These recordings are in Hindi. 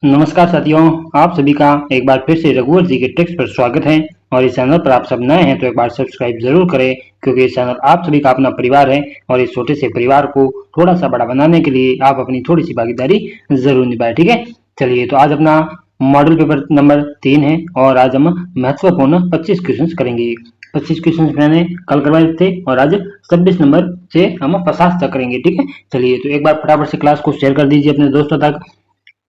नमस्कार साथियों, आप सभी का एक बार फिर से रघुवर जी के टेक्स्ट पर स्वागत है। और इस चैनल पर आप सब नए हैं तो एक बार सब्सक्राइब जरूर करें, क्योंकि इस चैनल आप सभी का अपना परिवार है और इस छोटे से परिवार को थोड़ा सा बड़ा बनाने के लिए आप अपनी थोड़ी सी भागीदारी जरूर निभाएं। ठीक है, चलिए तो आज अपना मॉडल पेपर नंबर 3 है और आज हम महत्वपूर्ण 25 क्वेश्चन करेंगे। 25 क्वेश्चन मैंने कल करवाए थे और आज 26 नंबर से हम 50 तक करेंगे। ठीक है, चलिए तो एक बार फटाफट से क्लास को शेयर कर दीजिए अपने दोस्तों तक।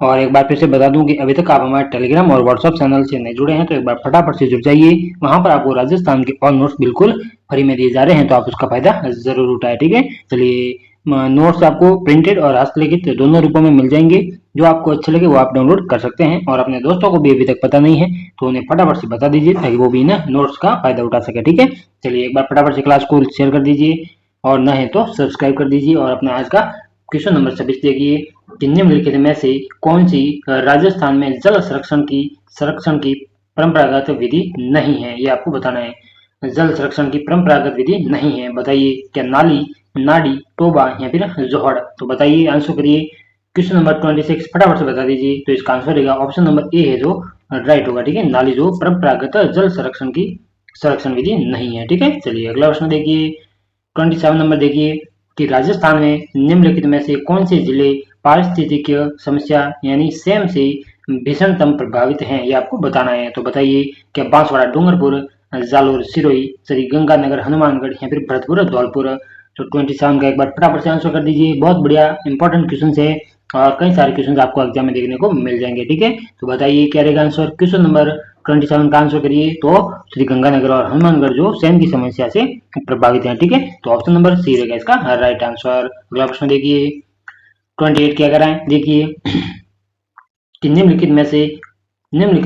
और एक बार फिर से बता दूं कि अभी तक आप हमारे टेलीग्राम और व्हाट्सएप चैनल से नहीं जुड़े हैं तो एक बार फटाफट से जुड़ जाइए। वहां पर आपको राजस्थान के ऑल नोट्स बिल्कुल फ्री में दिए जा रहे हैं, तो आप उसका फायदा जरूर उठाएं। ठीक है, चलिए नोट्स आपको प्रिंटेड और हस्तलिखित दोनों रूपों में मिल जाएंगे। जो आपको अच्छे लगे वो आप डाउनलोड कर सकते हैं और अपने दोस्तों को भी अभी तक पता नहीं है तो उन्हें फटाफट से बता दीजिए ताकि वो भी ना नोट्स का फायदा उठा सके। ठीक है, चलिए एक बार फटाफट से क्लास को शेयर कर दीजिए और न है तो सब्सक्राइब कर दीजिए। और अपना आज का क्वेश्चन नंबर 26 देखिए कि निम्नलिखित में से कौन सी राजस्थान में जल संरक्षण की परंपरागत विधि नहीं है, ये आपको बताना है। जल संरक्षण की परंपरागत विधि नहीं है, बताइए क्या नाली, नाडी, टोबा या फिर जोहड़। तो बताइए, आंसर करिए। क्वेश्चन नंबर 26 फटाफट से बता दीजिए। तो इसका आंसर रहेगा ऑप्शन नंबर ए है जो राइट होगा। ठीक है, नाली जो परंपरागत जल संरक्षण की संरक्षण विधि नहीं है। ठीक है, चलिए अगला प्रश्न देखिए। 27 नंबर देखिए कि राजस्थान में निम्नलिखित में से कौन से जिले पारिस्थितिक समस्या यानी सेम से भीषणतम प्रभावित हैं, ये आपको बताना है। तो बताइए क्या बांसवाड़ा, डूंगरपुर, जालोर, सिरोही, श्री गंगानगर, हनुमानगढ़ या फिर भरतपुर, धौलपुर। तो 27 का एक बार फटाफट से आंसर कर दीजिए। बहुत बढ़िया इंपॉर्टेंट क्वेश्चन है और कई सारे क्वेश्चन आपको एग्जाम में देखने को मिल जाएंगे। ठीक है, तो बताइए क्या रहेगा आंसर। क्वेश्चन नंबर 27 का आंसर करिए। तो श्री गंगानगर और हनुमानगढ़ जो सेम की समस्या से प्रभावित है। ठीक है, तो ऑप्शन नंबर सी रहेगा इसका राइट आंसर। अगला प्रश्न देखिए 28 क्या कराएं देखिए कि निम्नलिखित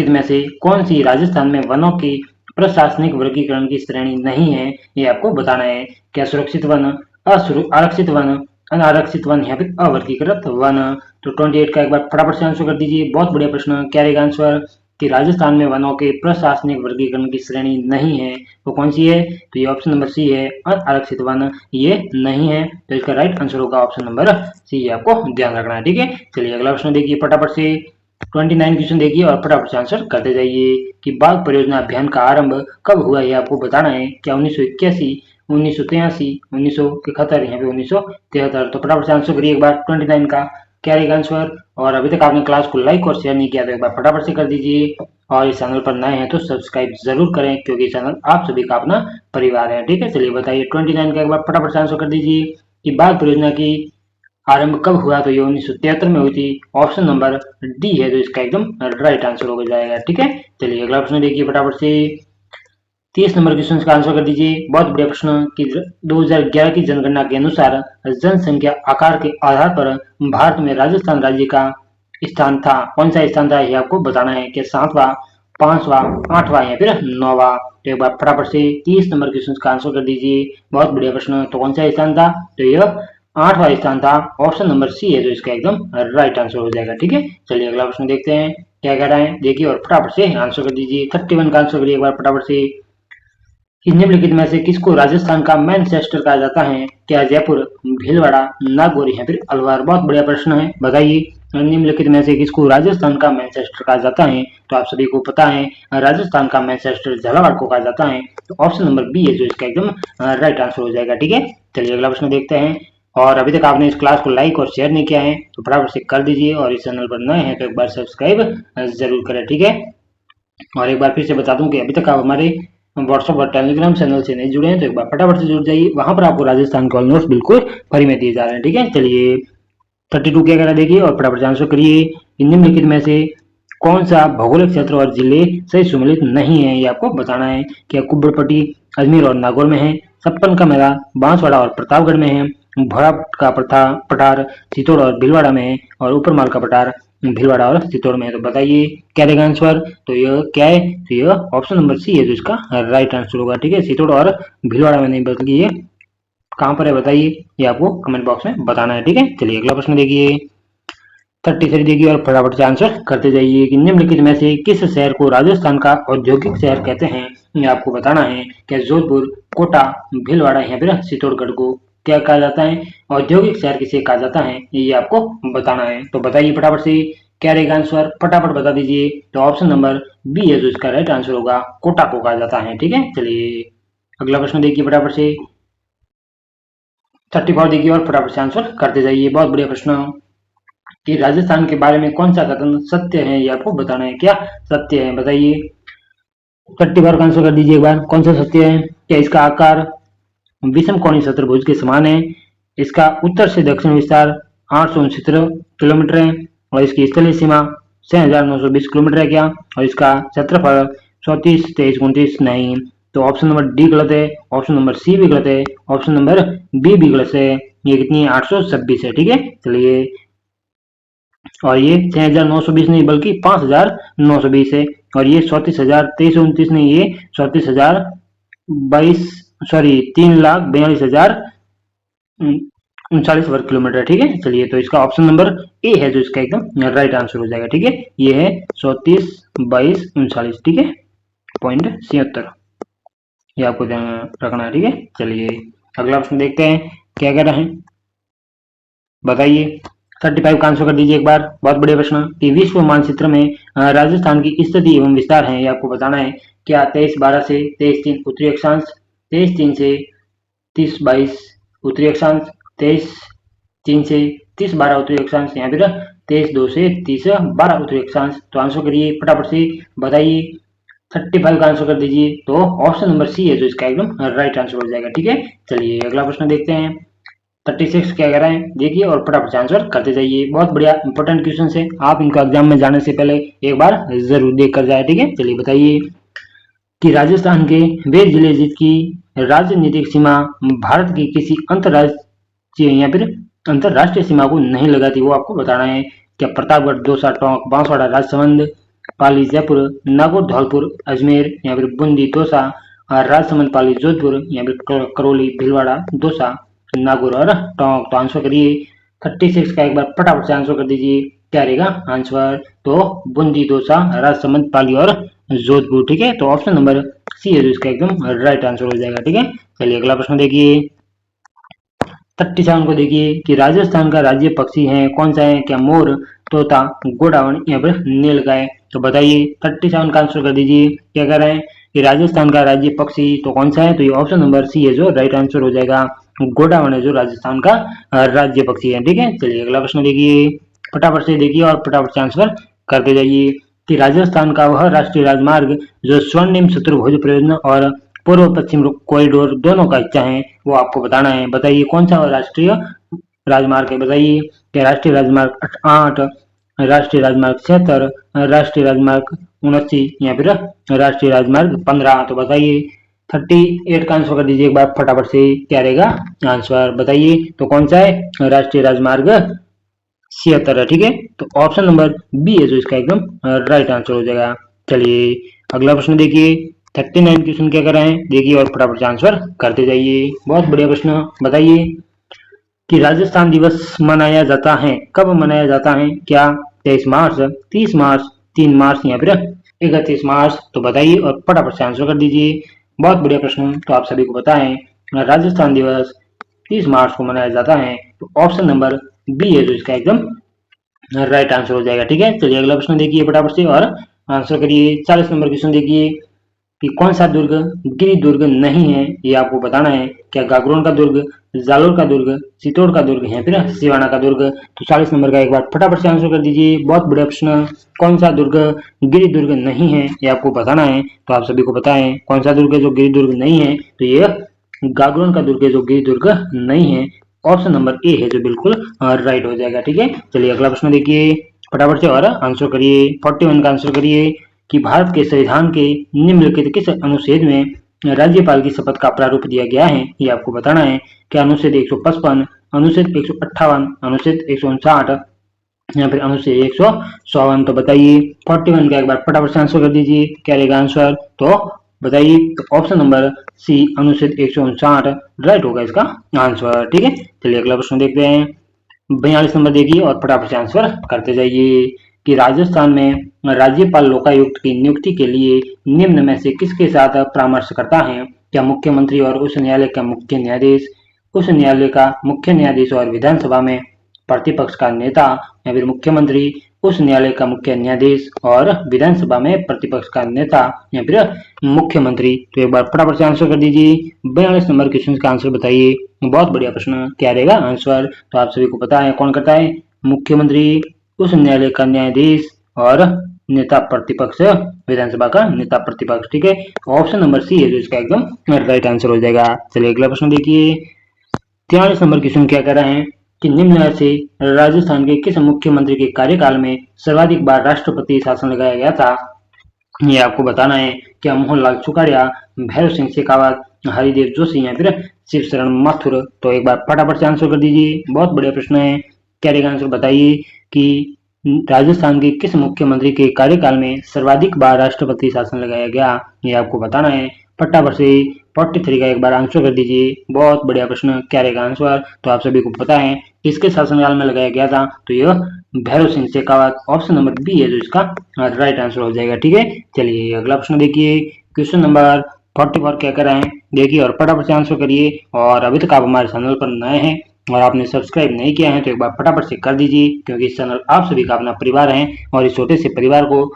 में से कौन सी राजस्थान में वनों की प्रशासनिक वर्गीकरण की श्रेणी नहीं है, ये आपको बताना है। क्या सुरक्षित वन, आरक्षित वन, अनारक्षित वन या फिर अवर्गीकृत वन। तो 28 का एक बार फटाफट से आंसर कर दीजिए। बहुत बढ़िया प्रश्न। क्या रहेगा आंसर कि राजस्थान में वनों के प्रशासनिक वर्गीकरण की श्रेणी नहीं है, वो कौन सी है। तो ये ऑप्शन नंबर सी है, अनारक्षित वन ये नहीं है। तो इसका राइट आंसर होगा ऑप्शन नंबर सी, आपको ध्यान रखना है। ठीक है, चलिए अगला प्रश्न देखिए फटाफट से। 29 क्वेश्चन देखिए और फटाफट से आंसर करते जाइए कि बाघ परियोजना अभियान का आरंभ कब हुआ, ये आपको बताना है। क्या 1981, 1983, 1971 या फिर 1973। तो फटाफट से आंसर करिए एक बार 29 का। क्या रहेगा आंसर। और अभी तक आपने क्लास को लाइक और शेयर नहीं किया तो एक बार फटाफट से कर दीजिए। और इस चैनल पर नए हैं तो सब्सक्राइब जरूर करें, क्योंकि चैनल आप सभी का अपना परिवार है। ठीक है, चलिए बताइए 29 का एक बार फटाफट से आंसर कर दीजिए कि बाघ परियोजना की आरंभ कब हुआ। तो ये 1973 में हुई थी। ऑप्शन नंबर डी है जो इसका एकदम राइट आंसर हो जाएगा। ठीक है, चलिए अगला प्रश्न देखिए फटाफट से। 30 नंबर क्वेश्चन का आंसर कर दीजिए। बहुत बढ़िया प्रश्न कि 2011 की जनगणना के अनुसार जनसंख्या आकार के आधार पर भारत में राजस्थान राज्य का स्थान था, कौन सा स्थान था, ये आपको बताना है कि 7वां, 5वां, 8वां या फिर 9वां। तो एक बार फटाफट से 30 नंबर क्वेश्चन का आंसर कर दीजिए। बहुत बढ़िया प्रश्न। तो कौन सा स्थान था। तो यह 8वां स्थान था। ऑप्शन नंबर सी है जो इसका एकदम राइट आंसर हो जाएगा। ठीक है, चलिए अगला प्रश्न देखते हैं क्या कह रहा है देखिए और फटाफट से आंसर कर दीजिए। 31 का आंसर करिए एक बार फटाफट से। निम्नलिखित में से किसको राजस्थान का मैनचेस्टर कहा जाता है। क्या जयपुर, भीलवाड़ा, नागौर या फिर अलवर। बहुत बढ़िया प्रश्न है, बताइए निम्नलिखित में से किसको राजस्थान का मैनचेस्टर कहा जाता है। तो आप सभी को पता है राजस्थान का मैनचेस्टर झालावाड़ को कहा जाता है। तो ऑप्शन नंबर बी है जो इसका एकदम राइट आंसर हो जाएगा। ठीक है, चलिए अगला प्रश्न देखते हैं। और अभी तक आपने इस क्लास को लाइक और शेयर नहीं किया है तो फटाफट से कर दीजिए और इस चैनल पर नए हैं तो एक बार सब्सक्राइब जरूर करें। ठीक है, और एक बार फिर से बता दूं कि अभी तक आप हमारे व्हाट्सएप और टेलीग्राम चैनल से नहीं जुड़े हैं तो एक बार फटाफट से जुड़ जाइए। वहां पर आपको राजस्थान के ऑल नोट्स बिल्कुल फ्री में दिए जा रहे हैं। ठीक है, चलिए 32 क्या करा देखिए और फटाफट से आंसर करिए। निम्नलिखित में से कौन सा भौगोलिक क्षेत्र और जिले सही सम्मिलित नहीं है, ये आपको बताना है। क्या कुब्बड़पट्टी अजमेर और नागौर में है, छप्पन का मेला बांसवाड़ा और प्रतापगढ़ में है, भोरा का पठार चित्तौड़ और भीलवाड़ा में है, और ऊपरमाल का पठार भीलवाड़ा और चित्तौड़ में है। तो बताइए क्या रहेगा आंसर। तो यह क्या है। तो यह ऑप्शन नंबर सी है जो इसका राइट आंसर होगा। ठीक है, चित्तौड़ और भीलवाड़ा में नहीं बल्कि ये कहाँ पर है बताइए, ये आपको कमेंट बॉक्स में बताना है। ठीक है, चलिए अगला प्रश्न देखिए 33 देखिए और फटाफट से आंसर करते जाइए कि निम्नलिखित में से किस शहर को राजस्थान का औद्योगिक शहर कहते हैं, ये आपको बताना है। क्या जोधपुर, कोटा, भीलवाड़ा या फिर चित्तौड़गढ़ को क्या कहा जाता है, औद्योगिक शहर किसे कहा जाता है, ये आपको बताना है। तो बताइए फटाफट से क्या रहेगा आंसर, फटाफट बता दीजिए। तो ऑप्शन नंबर बी है जो इसका राइट आंसर होगा, कोटा को कहा जाता है। ठीक है, चलिए अगला प्रश्न देखिए फटाफट से। 34 देखिए और फटाफट से आंसर करते जाइए। बहुत बढ़िया प्रश्न। कि राजस्थान के बारे में कौन सा कथन सत्य है, ये आपको बताना है। क्या सत्य है बताइए। 34 का आंसर कर दीजिए एक बार। कौन सा सत्य है? क्या इसका आकार विषम कोणीय चतुर्भुज के समान है? इसका उत्तर से दक्षिण विस्तार 869 किलोमीटर है और इसकी स्थलीय सीमा 6,920 किलोमीटर है क्या? और इसका क्षेत्रफल 34, 23, 29 नहीं। तो ऑप्शन नंबर डी गलत है, ऑप्शन नंबर सी भी गलत है, ऑप्शन नंबर बी भी गलत है। ये कितनी है? 826 है। ठीक है, चलिए और ये 6,920 नहीं बल्कि 5,920 है। और ये 34,2329 नहीं, ये 34,022 सॉरी 3,42,039 वर्ग किलोमीटर। ठीक है, चलिए तो इसका ऑप्शन नंबर ए है जो इसका एकदम राइट आंसर हो जाएगा। ठीक है, ये है 34,22,39। ठीक है, .76 ये आपको ध्यान रखना है। ठीक है, चलिए अगला प्रश्न देखते हैं क्या कह रहा है बताइए। 35 का आंसर कर दीजिए एक बार। बहुत बढ़िया प्रश्न। कि विश्व मानचित्र में राजस्थान की स्थिति एवं विस्तार है, ये आपको बताना है। क्या 23/12 से 23/3 उत्तरी अक्षांश, 23/3 से 30/22 उत्तरी अक्षांश, 23/3 से 30/12 उत्तरी अक्षांश, या फिर 23/2 से 30/12 उत्तरी अक्षांश? तो आंसर करिए फटाफट से बताइए। 35 का आंसर कर दीजिए। तो ऑप्शन नंबर सी है जो इसका एकदम राइट आंसर हो जाएगा। ठीक है, चलिए अगला प्रश्न देखते हैं। 36 क्या कह रहे हैं देखिए और फटाफट से आंसर करते जाइए। बहुत बढ़िया इंपॉर्टेंट क्वेश्चन है, आप इनको एग्जाम में जाने से पहले एक बार जरूर देख कर जाए। ठीक है, चलिए बताइए। कि राजस्थान के वे जिले जिसकी राजनीतिक सीमा भारत की किसी अंतरराज्यीय या फिर अंतरराष्ट्रीय सीमा को नहीं लगाती, वो आपको बताना है। क्या प्रतापगढ़, दौसा, टोंक, बांसवाड़ा, राजसमंद, पाली, जयपुर, नागौर, धौलपुर, अजमेर, या फिर बूंदी, दौसा, राजसमंद, पाली, जोधपुर, या फिर करौली, भीलवाड़ा, दौसा, नागौर और टोंक? तो आंसर करिए। 36 का एक बार फटाफट से आंसर कर दीजिए। क्या रहेगा आंसर? तो बूंदी, दौसा, राजसमंद, पाली और जोधपुर। ठीक है, तो ऑप्शन नंबर सी है जो इसका एकदम राइट आंसर हो जाएगा। ठीक है, चलिए अगला प्रश्न देखिए। 37 को देखिए। कि राजस्थान का राज्य पक्षी है कौन सा है? क्या मोर, तोता, गोडावण, या फिर नीलगाय? तो बताइए। 37 का आंसर कर दीजिए। क्या कह रहे हैं कि राजस्थान का राज्य पक्षी तो कौन सा है? तो ये ऑप्शन नंबर सी है जो राइट आंसर हो जाएगा। गोडावण है जो राजस्थान का राज्य पक्षी है। ठीक है, चलिए अगला प्रश्न देखिए। फटाफट से देखिए और फटाफट से आंसर करते जाइए। कि राजस्थान का वह राष्ट्रीय राजमार्ग जो स्वर्णिम चतुर्भुज परियोजना और पूर्व पश्चिम कॉरिडोर दोनों का हिस्सा है, वो आपको बताना है। बताइए कौन सा राष्ट्रीय राजमार्ग है बताइए। क्या राष्ट्रीय राजमार्ग 8, राष्ट्रीय राजमार्ग 76, राष्ट्रीय राजमार्ग 29, या फिर राष्ट्रीय राजमार्ग 15? तो बताइए। 38 का आंसर कर दीजिए एक बार फटाफट से। क्या रहेगा आंसर बताइए। तो कौन सा है? राष्ट्रीय राजमार्ग 76 है। ठीक है, तो ऑप्शन नंबर बी है जो इसका एकदम राइट आंसर हो जाएगा। चलिए अगला प्रश्न देखिए। 39 क्वेश्चन क्या कर रहे हैं देखिए और फटाफट से आंसर करते जाइए। बहुत बढ़िया प्रश्न। बताइए कि राजस्थान दिवस मनाया जाता है कब मनाया जाता है? क्या 23 मार्च, 30 मार्च, 3 मार्च, या फिर 31 मार्च? तो बताइए और फटाफट से आंसर कर दीजिए। बहुत बढ़िया प्रश्न। तो आप सभी को पता है राजस्थान दिवस 30 मार्च को मनाया जाता है। तो ऑप्शन नंबर बी है जो इसका एकदम राइट आंसर हो जाएगा। ठीक है, चलिए अगला प्रश्न देखिए फटाफट से और आंसर करिए। 40 नंबर क्वेश्चन देखिए। कि कौन सा दुर्ग गिरि दुर्ग नहीं है, ये आपको बताना है। क्या गागरोन का दुर्ग, जालोर का दुर्ग, चित्तौड़ का दुर्ग, है फिर सिवाना का दुर्ग? तो 40 नंबर का एक बार फटाफट से आंसर कर दीजिए। बहुत बढ़िया प्रश्न। कौन सा दुर्ग गिरि दुर्ग नहीं है, ये आपको बताना है। तो आप सभी को पता है कौन सा दुर्ग है जो गिरि दुर्ग नहीं है। तो ये गागरोन का दुर्ग है जो गिरि दुर्ग नहीं है। ऑप्शन नंबर ए है जो बिल्कुल राइट हो जाएगा। ठीक है, चलिए अगला प्रश्न देखिए फटाफट से और आंसर करिए। 41 का आंसर करिए। कि भारत के संविधान के निम्नलिखित किस अनुच्छेद में राज्यपाल की शपथ का प्रारूप दिया गया है, ये आपको बताना है। क्या अनुच्छेद 155, अनुच्छेद 158, अनुच्छेद 159, या फिर अनुच्छेद 154? तो बताइए। 41 का एक बार फटाफट से आंसर कर दीजिए। क्या रहेगा आंसर? तो बताइए। तो ऑप्शन नंबर सी अनुच्छेद 159 राइट होगा इसका आंसर। ठीक है, चलिए अगला प्रश्न देखते हैं। 42 नंबर देखिए और फटाफट से आंसर करते जाइए। कि राजस्थान में राज्यपाल लोकायुक्त की नियुक्ति के लिए निम्न में से किसके साथ परामर्श करता है? क्या मुख्यमंत्री और उच्च न्यायालय का मुख्य न्यायाधीश, उच्च न्यायालय का मुख्य न्यायाधीश और विधानसभा में प्रतिपक्ष का नेता या फिर मुख्यमंत्री, उच्च न्यायालय का मुख्य न्यायाधीश और विधानसभा में प्रतिपक्ष का नेता या फिर मुख्यमंत्री। तो एक बार फटाफट से आंसर कर दीजिए। 42 नंबर क्वेश्चन का आंसर बताइए। बहुत बढ़िया प्रश्न, क्या रहेगा आंसर? तो आप सभी को पता है कौन करता है? मुख्यमंत्री, उच्च न्यायालय का न्यायाधीश और नेता प्रतिपक्ष, विधानसभा का नेता प्रतिपक्ष। ठीक है, ऑप्शन नंबर सी है जो इसका एकदम राइट आंसर हो जाएगा। चलिए अगला प्रश्न देखिए। 43 नंबर क्वेश्चन क्या कह रहा है कि निम्न में से राजस्थान के किस मुख्यमंत्री के कार्यकाल में सर्वाधिक बार राष्ट्रपति शासन लगाया गया था? ये आपको बताना है। क्या मोहनलाल सुखाड़िया, भैरव सिंह शेखावत, हरिदेव जोशी या फिर शिवशरण माथुर? तो एक बार फटाफट से आंसर कर दीजिए। बहुत बढ़िया प्रश्न है, क्या रहेगा आंसर बताइए कि राजस्थान के किस मुख्यमंत्री के कार्यकाल में सर्वाधिक बार राष्ट्रपति शासन लगाया गया? ये आपको बताना है। फटाफट से 43 का एक बार आंसर कर दीजिए। बहुत बढ़िया प्रश्न, क्या रहेगा आंसर? तो आप सभी को पता है किसके शासनकाल में लगाया गया था? तो यह Bhairon Singh Shekhawat, option number B है जो इसका राइट आंसर हो जाएगा। ठीक है, चलिए अगला प्रश्न देखिए। क्वेश्चन नंबर 44 क्या कर रहे हैं देखिए और फटाफट से आंसर करिए। और अभी तक आप हमारे चैनल पर नए हैं और आपने सब्सक्राइब नहीं किया है तो एक बार फटाफट से कर दीजिए, क्योंकि इस चैनल आप सभी का अपना परिवार है और इस छोटे से परिवार को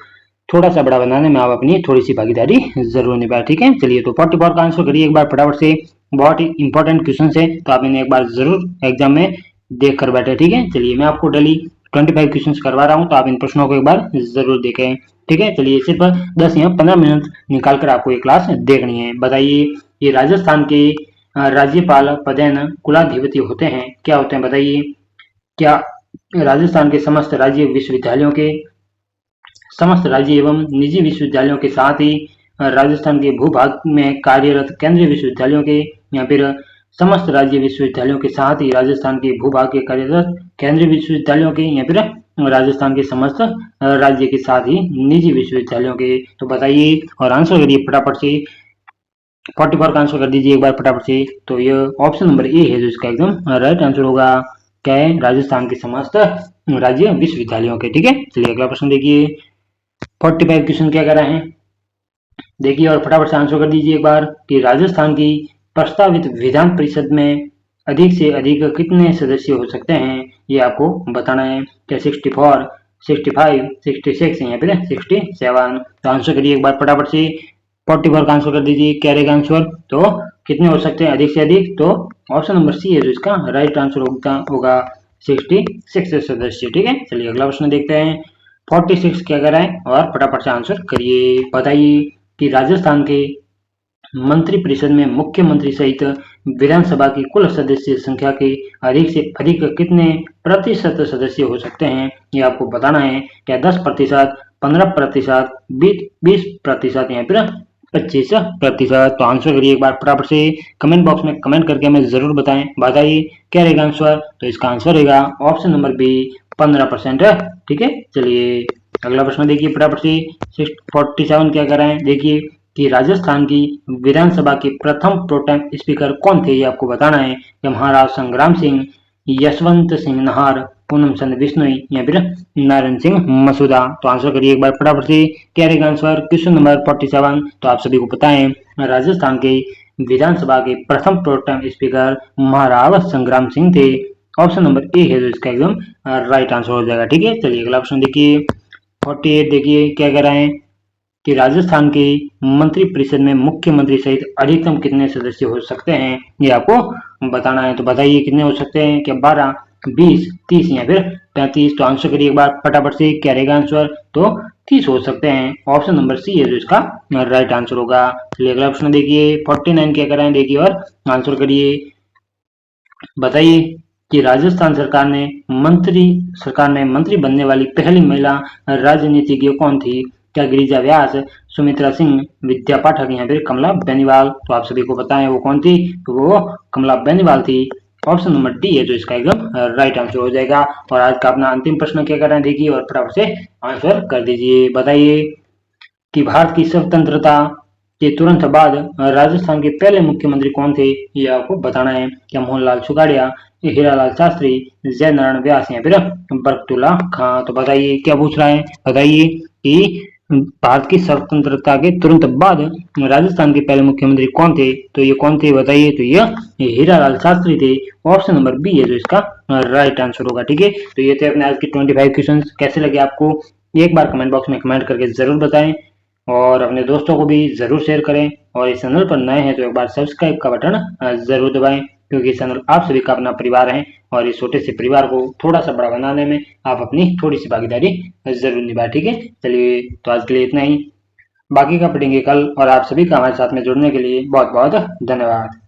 थोड़ा सा बड़ा बनाने में आप अपनी थोड़ी सी भागीदारी जरूर निभाए। ठीक है, चलिए तो 44 का आंसर करिए एक बार फटाफट से। बहुत ही इंपॉर्टेंट क्वेश्चन है तो आप इन्हें एक बार जरूर एग्जाम में देख कर बैठे। ठीक है, चलिए मैं आपको डेली 25 क्वेश्चन करवा रहा हूँ तो आप इन प्रश्नों को एक बार जरूर देखें। ठीक है, चलिए सिर्फ 10 या 15 मिनट निकाल कर आपको ये क्लास देखनी है। बताइए ये राजस्थान के राज्यपाल पदेन कुलाधिपति होते हैं, क्या होते हैं बताइए? क्या राजस्थान के समस्त राज्य विश्वविद्यालयों के, समस्त राज्य एवं निजी विश्वविद्यालयों के साथ ही राजस्थान के भूभाग में कार्यरत केंद्रीय विश्वविद्यालयों के, या फिर समस्त राज्य विश्वविद्यालयों के साथ ही राजस्थान के भूभाग के कार्यरत केंद्रीय विश्वविद्यालयों के, या फिर राजस्थान के समस्त राज्य के साथ ही निजी विश्वविद्यालयों के? तो बताइए और आंसर करिए फटाफट से। 44 का आंसर कर दीजिए एक बार फटाफट से। तो ये ऑप्शन नंबर ए है जो इसका एकदम राइट आंसर होगा। क्या है? राजस्थान के समस्त राज्य विश्वविद्यालयों के। ठीक है, चलिए अगला प्रश्न देखिए। 45 क्वेश्चन क्या कर रहे हैं देखिए और फटाफट से आंसर कर दीजिए एक बार कि राजस्थान की प्रस्तावित विधान परिषद में अधिक से अधिक कितने सदस्य हो सकते हैं? ये आपको बताना है। क्या 64, 65, 66 या फिर 67? तो आंसर करिए एक बार फटाफट से। 44 का आंसर कर दीजिए। क्या रहेगा आंसर? तो कितने हो सकते हैं अधिक से अधिक? तो ऑप्शन नंबर सी है जो इसका राइट आंसर होगा 66 सदस्य। ठीक है, चलिए अगला प्रश्न देखते हैं। 46 क्या कर रहा है और फटाफट से आंसर करिए। बताइए कि राजस्थान के मंत्रिपरिषद में मुख्यमंत्री सहित विधानसभा की कुल सदस्य संख्या के अधिक से अधिक कितने प्रतिशत सदस्य हो सकते हैं? ये आपको बताना है। क्या 10%, 15%, 20% या फिर 25%? तो आंसर करिए एक बार फटाफट से। कमेंट बॉक्स में कमेंट करके हमें जरूर बताइए क्या रहेगा आंसर? तो इसका आंसर रहेगा ऑप्शन नंबर बी, 15%। ठीक है, चलिए अगला प्रश्न देखिए फटाफट से। 47 क्या कर रहे हैं देखिए कि राजस्थान की विधानसभा के प्रथम प्रोटेम स्पीकर कौन थे? ये आपको बताना है। कि महाराज संग्राम सिंह, यशवंत सिंह नाहर, पूनम चंद बिश्नोई या फिर नारायण सिंह मसूदा? तो आंसर करिए एक बार फटाफट से। क्या रहेगा आंसर? क्वेश्चन नंबर 47 तो आप सभी को पता है राजस्थान के विधानसभा के प्रथम प्रोटेम स्पीकर महाराज संग्राम सिंह थे। ऑप्शन नंबर ए है जो इसका एकदम राइट आंसर हो जाएगा। ठीक है, चलिए अगला ऑप्शन देखिए। 48 देखिए क्या कह रहे हैं कि राजस्थान के मंत्रिपरिषद में मुख्यमंत्री सहित अधिकतम कितने सदस्य हो सकते हैं? ये आपको बताना है। तो बताइए कितने हो सकते हैं? क्या 12, 20, 30 या फिर 35? तो आंसर करिए एक बार फटाफट से। क्या रहेगा आंसर? तो 30 हो सकते हैं। ऑप्शन नंबर सी है जो इसका राइट आंसर होगा। चलिए अगला प्रश्न देखिए। 49 क्या करें देखिए और आंसर करिए। बताइए कि राजस्थान सरकार में मंत्री बनने वाली पहली महिला राजनीतिज्ञ कौन थी? क्या गिरिजा व्यास, सुमित्रा सिंह, विद्या पाठक या फिर कमला बेनीवाल? तो आप सभी को पता है वो कौन थी? तो वो कमला बेनीवाल थी। ऑप्शन नंबर डी है जो इसका एकदम राइट आंसर हो जाएगा। और आज का अपना अंतिम प्रश्न क्या कर रहे हैं देखिए और फटाफट से आंसर कर दीजिए। बताइए कि भारत की स्वतंत्रता के तुरंत बाद राजस्थान के पहले मुख्यमंत्री कौन थे? ये आपको बताना है। क्या मोहनलाल सुखाड़िया, हीरालाल शास्त्री, जयनारायण व्यास या फिर बरकतुल्ला खां? तो बताइए क्या पूछ रहा है। बताइए कि भारत की स्वतंत्रता के तुरंत बाद राजस्थान के पहले मुख्यमंत्री कौन थे? तो ये कौन थे बताइए? तो ये हीरालाल शास्त्री थे। ऑप्शन नंबर बी है जो इसका राइट आंसर होगा। ठीक है, तो ये थे अपने आज के 25 क्वेश्चन। कैसे लगे आपको? एक बार कमेंट बॉक्स में कमेंट करके जरूर बताएं और अपने दोस्तों को भी जरूर शेयर करें। और इस चैनल पर नए हैं तो एक बार सब्सक्राइब का बटन जरूर दबाएं, क्योंकि चैनल आप सभी का अपना परिवार है और इस छोटे से परिवार को थोड़ा सा बड़ा बनाने में आप अपनी थोड़ी सी भागीदारी जरूर निभाएं। ठीक है, चलिए तो आज के लिए इतना ही। बाकी का पढ़ेंगे कल। और आप सभी का हमारे साथ में जुड़ने के लिए बहुत बहुत धन्यवाद।